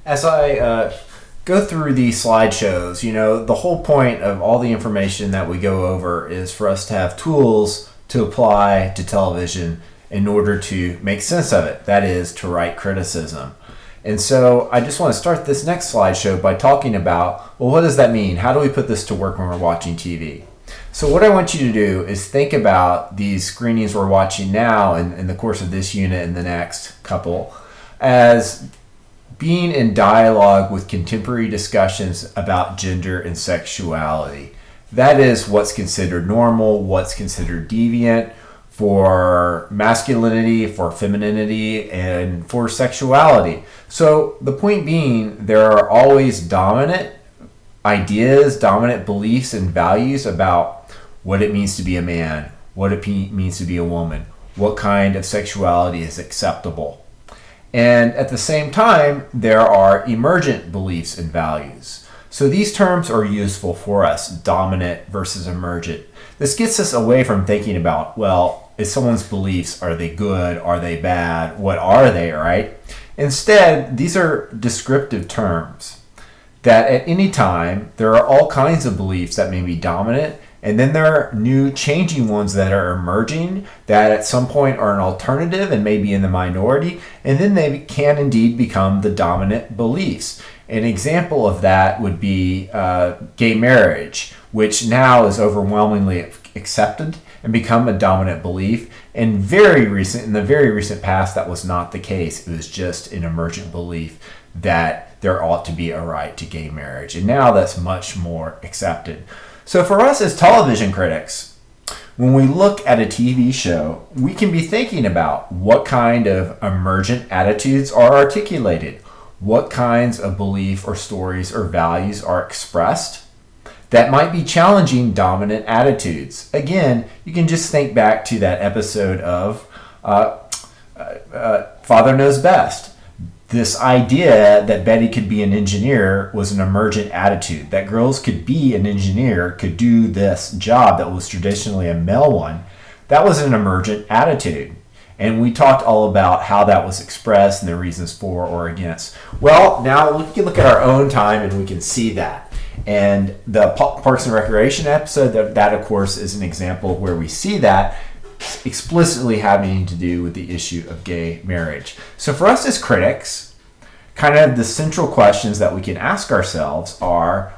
As I go through these slideshows, the whole point of all the information that we go over is for us to have tools to apply to television in order to make sense of it. That is, to write criticism. And so I just want to start this next slideshow by talking about, well, what does that mean? How do we put this to work when we're watching TV? So what I want you to do is think about these screenings we're watching now in the course of this unit and the next couple as being in dialogue with contemporary discussions about gender and sexuality. That is what's considered normal, what's considered deviant for masculinity, for femininity, and for sexuality. So the point being, there are always dominant ideas, dominant beliefs and values about what it means to be a man, what it means to be a woman, what kind of sexuality is acceptable. And at the same time, there are emergent beliefs and values. So these terms are useful for us, dominant versus emergent. This gets us away from thinking about, well, is someone's beliefs, are they good, are they bad, what are they, right? Instead, these are descriptive terms that at any time, there are all kinds of beliefs that may be dominant, and then there are new changing ones that are emerging that at some point are an alternative and maybe in the minority, and then they can indeed become the dominant beliefs. An example of that would be gay marriage, which now is overwhelmingly accepted and become a dominant belief. In the very recent past, that was not the case. It was just an emergent belief that there ought to be a right to gay marriage. And now that's much more accepted. So for us as television critics, when we look at a TV show, we can be thinking about what kind of emergent attitudes are articulated, what kinds of belief or stories or values are expressed that might be challenging dominant attitudes. Again, you can just think back to that episode of Father Knows Best. This idea that Betty could be an engineer was an emergent attitude, that girls could be an engineer, could do this job that was traditionally a male one. That was an emergent attitude. And we talked all about how that was expressed and the reasons for or against. Well, now we can look at our own time and we can see that. And the Parks and Recreation episode, that of course is an example where we see that explicitly having to do with the issue of gay marriage. So for us as critics, kind of the central questions that we can ask ourselves are,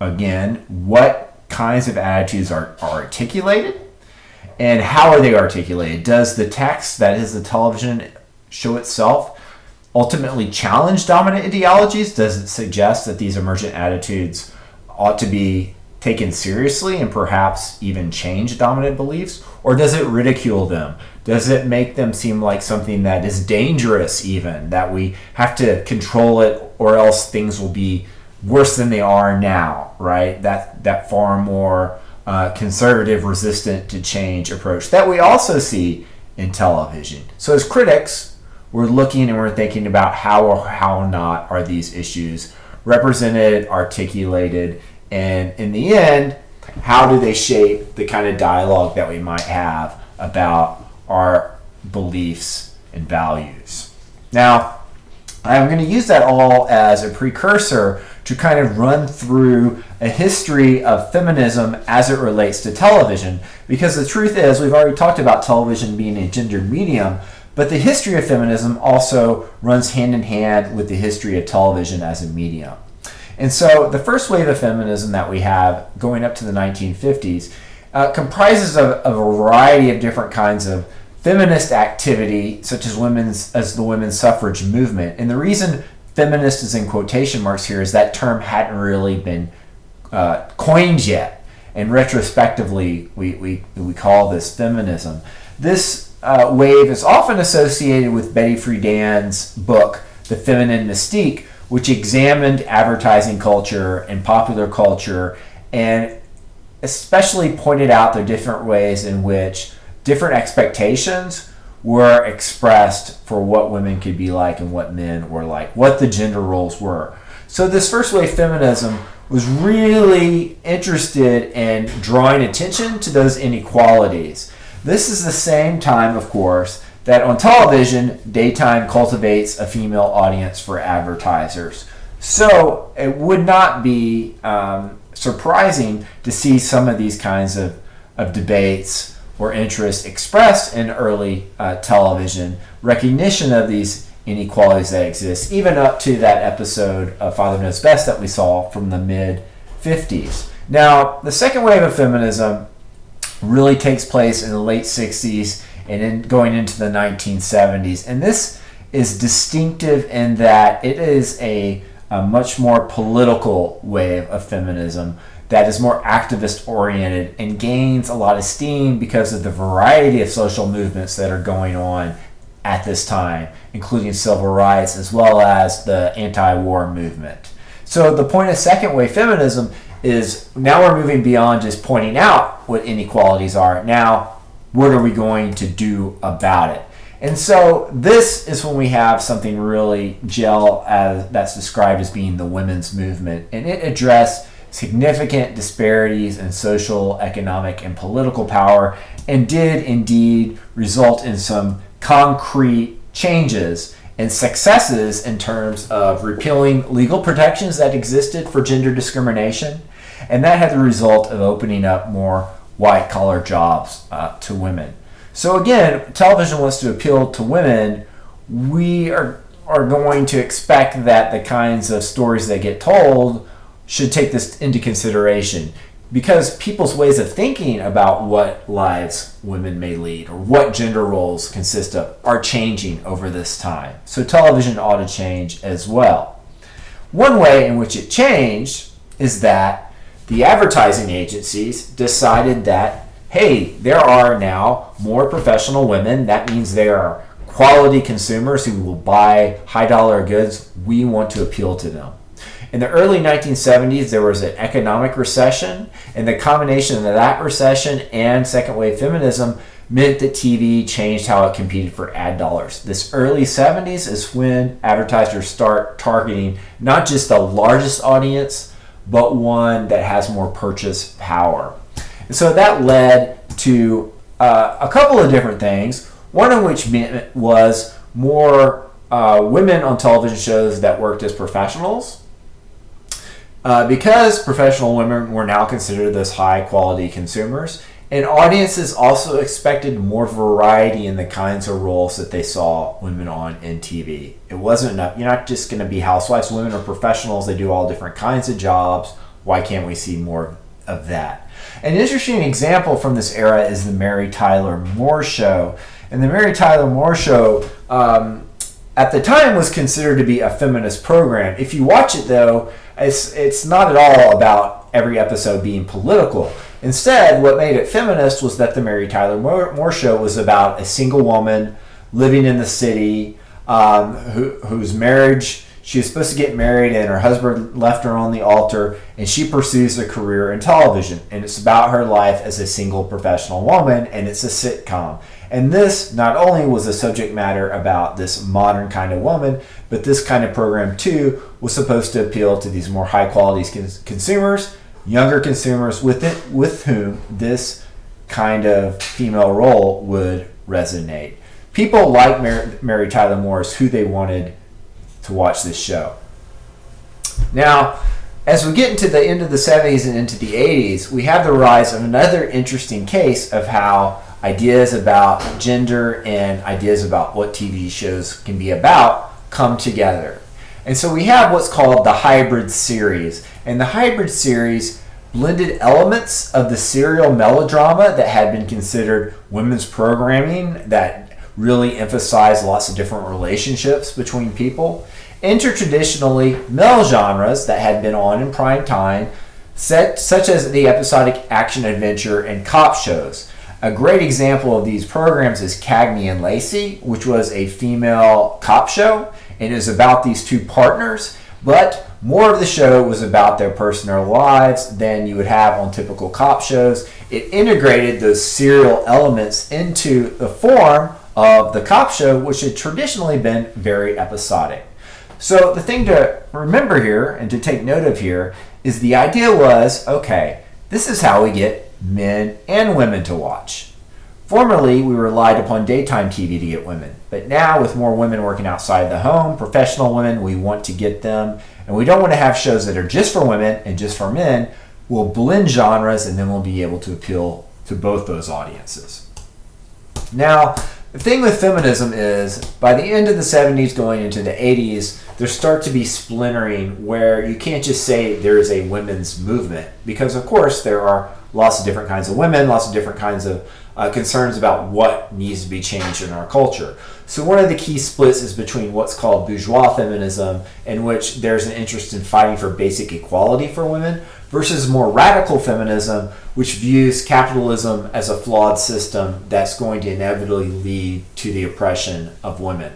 again, what kinds of attitudes are articulated and how are they articulated? Does the text, that is the television show itself, ultimately challenge dominant ideologies? Does it suggest that these emergent attitudes ought to be taken seriously and perhaps even change dominant beliefs? Or does it ridicule them? Does it make them seem like something that is dangerous even, that we have to control it or else things will be worse than they are now, right? That far more conservative, resistant to change approach that we also see in television. So as critics, we're looking and we're thinking about how or how not are these issues represented, articulated, and in the end, how do they shape the kind of dialogue that we might have about our beliefs and values? Now, I'm going to use that all as a precursor to kind of run through a history of feminism as it relates to television, because the truth is, we've already talked about television being a gendered medium, but the history of feminism also runs hand in hand with the history of television as a medium. And so the first wave of feminism that we have going up to the 1950s comprises of a variety of different kinds of feminist activity, such as the women's suffrage movement. And the reason feminist is in quotation marks here is that term hadn't really been coined yet. And retrospectively, we call this feminism. This wave is often associated with Betty Friedan's book, The Feminine Mystique, which examined advertising culture and popular culture and especially pointed out the different ways in which different expectations were expressed for what women could be like and what men were like, what the gender roles were. So this first wave feminism was really interested in drawing attention to those inequalities. This is the same time, of course, that on television, daytime cultivates a female audience for advertisers. So it would not be surprising to see some of these kinds of debates or interests expressed in early television, recognition of these inequalities that exist, even up to that episode of Father Knows Best that we saw from the mid-50s. Now, the second wave of feminism really takes place in the late 60s and going into the 1970s. And this is distinctive in that it is a much more political wave of feminism that is more activist oriented and gains a lot of steam because of the variety of social movements that are going on at this time, including civil rights as well as the anti-war movement. So the point of second wave feminism is now we're moving beyond just pointing out what inequalities are. Now, what are we going to do about it? And so this is when we have something really gel as that's described as being the women's movement, and it addressed significant disparities in social, economic, and political power, and did indeed result in some concrete changes and successes in terms of repealing legal protections that existed for gender discrimination, and that had the result of opening up more white-collar jobs to women. So again, television wants to appeal to women. We are going to expect that the kinds of stories that get told should take this into consideration, because people's ways of thinking about what lives women may lead or what gender roles consist of are changing over this time. So television ought to change as well. One way in which it changed is that the advertising agencies decided that, hey, there are now more professional women. That means there are quality consumers who will buy high dollar goods. We want to appeal to them. In the early 1970s, there was an economic recession, and the combination of that recession and second wave feminism meant that TV changed how it competed for ad dollars. This early 70s is when advertisers start targeting not just the largest audience, but one that has more purchase power. And so that led to a couple of different things, one of which was more women on television shows that worked as professionals. Because professional women were now considered those high-quality consumers, and audiences also expected more variety in the kinds of roles that they saw women on in TV. It wasn't enough. You're not just going to be housewives. Women are professionals. They do all different kinds of jobs. Why can't we see more of that? An interesting example from this era is the Mary Tyler Moore Show. And the Mary Tyler Moore Show at the time was considered to be a feminist program. If you watch it, though, it's not at all about every episode being political. Instead, what made it feminist was that the Mary Tyler Moore Show was about a single woman living in the city whose marriage, she was supposed to get married and her husband left her on the altar, and she pursues a career in television. And it's about her life as a single professional woman, and it's a sitcom. And this not only was a subject matter about this modern kind of woman, but this kind of program too was supposed to appeal to these more high quality consumers, younger consumers with whom this kind of female role would resonate. People like Mary Tyler Moore is who they wanted to watch this show. Now, as we get into the end of the 70s and into the 80s, we have the rise of another interesting case of how ideas about gender and ideas about what TV shows can be about come together. And so we have what's called the hybrid series. And the hybrid series blended elements of the serial melodrama that had been considered women's programming that really emphasized lots of different relationships between people into traditionally male genres that had been on in prime time, such as the episodic action adventure and cop shows. A great example of these programs is Cagney and Lacey, which was a female cop show, and it was about these two partners, but more of the show was about their personal lives than you would have on typical cop shows. It integrated those serial elements into the form of the cop show, which had traditionally been very episodic. So the thing to remember here and to take note of here is the idea was, okay, this is how we get men and women to watch. Formerly, we relied upon daytime TV to get women, but now with more women working outside the home, professional women, we want to get them, and we don't want to have shows that are just for women and just for men. We'll blend genres, and then we'll be able to appeal to both those audiences. Now, the thing with feminism is, by the end of the 70s going into the 80s, there starts to be splintering where you can't just say there is a women's movement, because of course there are lots of different kinds of women, lots of different kinds of concerns about what needs to be changed in our culture. So one of the key splits is between what's called bourgeois feminism, in which there's an interest in fighting for basic equality for women, versus more radical feminism, which views capitalism as a flawed system that's going to inevitably lead to the oppression of women.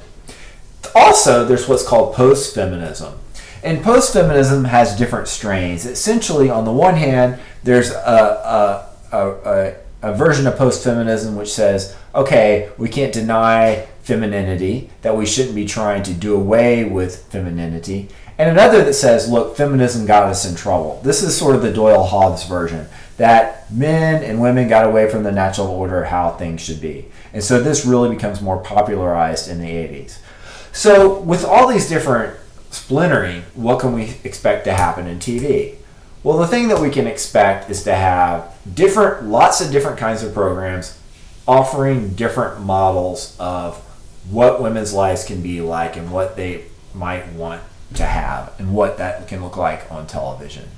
Also, there's what's called post-feminism. And post-feminism has different strains. Essentially, on the one hand, there's a version of post-feminism which says, okay, we can't deny femininity, that we shouldn't be trying to do away with femininity. And another that says, look, feminism got us in trouble. This is sort of the Doyle-Hobbes version, that men and women got away from the natural order of how things should be. And so this really becomes more popularized in the 80s. So with all these different splintering, what can we expect to happen in TV? Well, the thing that we can expect is to have lots of different kinds of programs offering different models of what women's lives can be like and what they might want to have and what that can look like on television.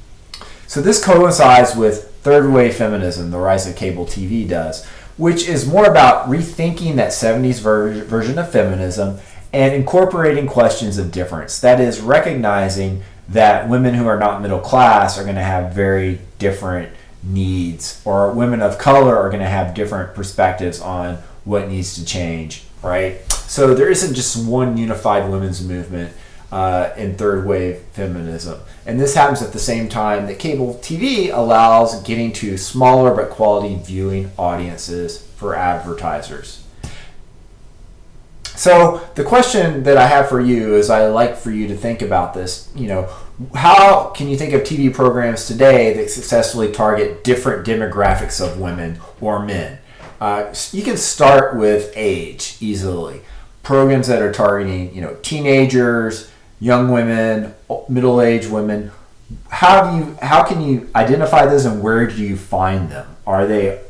So this coincides with third wave feminism, the rise of cable TV does, which is more about rethinking that 70s version of feminism and incorporating questions of difference. That is, recognizing that women who are not middle class are going to have very different needs, or women of color are going to have different perspectives on what needs to change, right? So there isn't just one unified women's movement in third wave feminism. And this happens at the same time that cable TV allows getting to smaller but quality viewing audiences for advertisers. So the question that I have for you is, I like for you to think about this, how can you think of TV programs today that successfully target different demographics of women or men? You can start with age easily. Programs that are targeting, teenagers, young women, middle-aged women. How can you identify those, and where do you find them? Are they,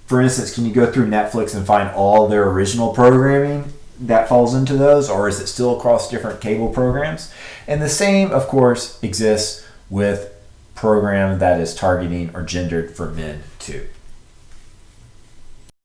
for instance, can you go through Netflix and find all their original programming that falls into those, or is it still across different cable programs? And the same, of course, exists with program that is targeting or gendered for men too.